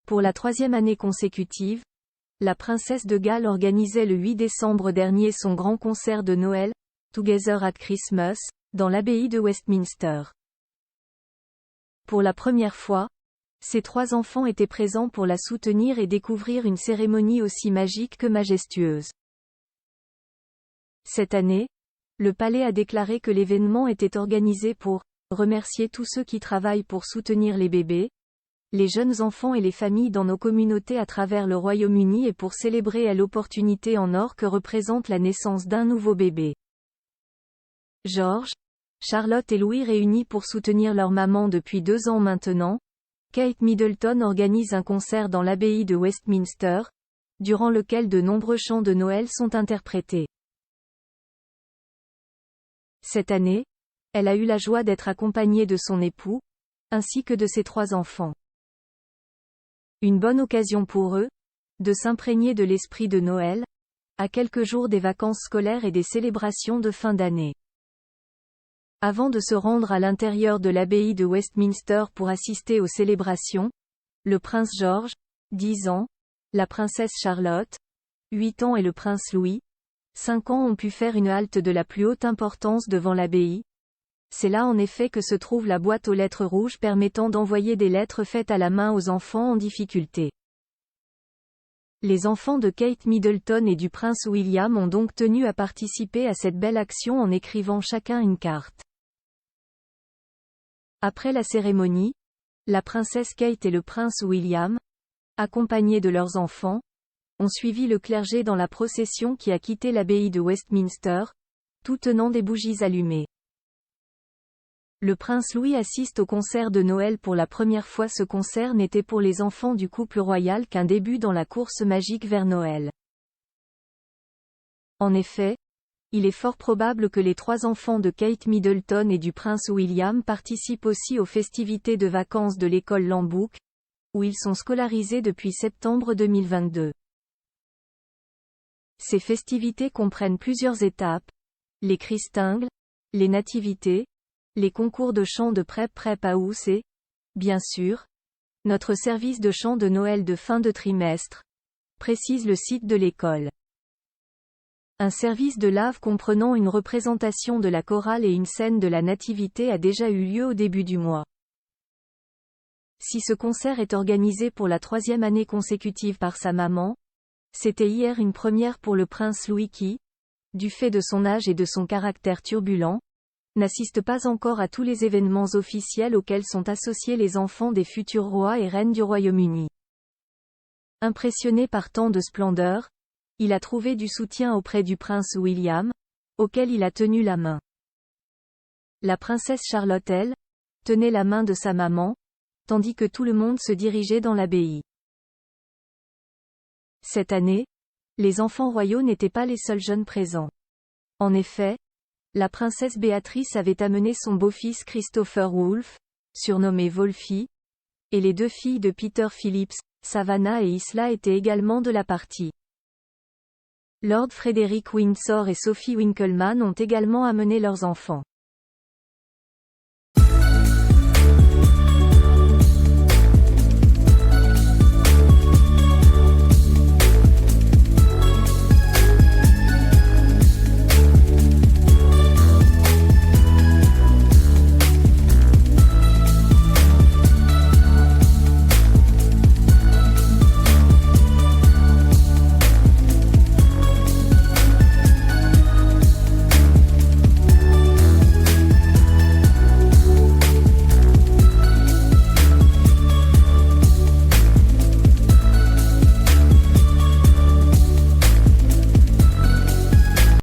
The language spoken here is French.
Pour la troisième année consécutive, la princesse de Galles organisait le 8 décembre dernier son grand concert de Noël, Together at Christmas, dans l'abbaye de Westminster. Pour la première fois, ses 3 enfants étaient présents pour la soutenir et découvrir une cérémonie aussi magique que majestueuse. Cette année, le palais a déclaré que l'événement était organisé pour remercier tous ceux qui travaillent pour soutenir les bébés, les jeunes enfants et les familles dans nos communautés à travers le Royaume-Uni et pour célébrer l'opportunité en or que représente la naissance d'un nouveau bébé. George, Charlotte et Louis réunis pour soutenir leur maman depuis 2 ans maintenant, Kate Middleton organise un concert dans l'abbaye de Westminster, durant lequel de nombreux chants de Noël sont interprétés. Cette année, elle a eu la joie d'être accompagnée de son époux, ainsi que de ses 3 enfants. Une bonne occasion pour eux, de s'imprégner de l'esprit de Noël, à quelques jours des vacances scolaires et des célébrations de fin d'année. Avant de se rendre à l'intérieur de l'abbaye de Westminster pour assister aux célébrations, le prince George, 10 ans, la princesse Charlotte, 8 ans et le prince Louis, 5 ans ont pu faire une halte de la plus haute importance devant l'abbaye. C'est là en effet que se trouve la boîte aux lettres rouges permettant d'envoyer des lettres faites à la main aux enfants en difficulté. Les enfants de Kate Middleton et du prince William ont donc tenu à participer à cette belle action en écrivant chacun une carte. Après la cérémonie, la princesse Kate et le prince William, accompagnés de leurs enfants, ont suivi le clergé dans la procession qui a quitté l'abbaye de Westminster, tout tenant des bougies allumées. Le prince Louis assiste au concert de Noël pour la première fois. Ce concert n'était pour les enfants du couple royal qu'un début dans la course magique vers Noël. En effet, il est fort probable que les 3 enfants de Kate Middleton et du prince William participent aussi aux festivités de vacances de l'école Lambouc, où ils sont scolarisés depuis septembre 2022. Ces festivités comprennent plusieurs étapes: les christingles, les nativités, les concours de chant de Prep House et, bien sûr, notre service de chant de Noël de fin de trimestre, précise le site de l'école. Un service de lave comprenant une représentation de la chorale et une scène de la nativité a déjà eu lieu au début du mois. Si ce concert est organisé pour la 3e année consécutive par sa maman, c'était hier une première pour le prince Louis qui, du fait de son âge et de son caractère turbulent, n'assiste pas encore à tous les événements officiels auxquels sont associés les enfants des futurs rois et reines du Royaume-Uni. Impressionné par tant de splendeur, il a trouvé du soutien auprès du prince William, auquel il a tenu la main. La princesse Charlotte, elle, tenait la main de sa maman, tandis que tout le monde se dirigeait dans l'abbaye. Cette année, les enfants royaux n'étaient pas les seuls jeunes présents. En effet, la princesse Béatrice avait amené son beau-fils Christopher Wolfe, surnommé Wolfie, et les 2 filles de Peter Phillips, Savannah et Isla étaient également de la partie. Lord Frederick Windsor et Sophie Winkleman ont également amené leurs enfants.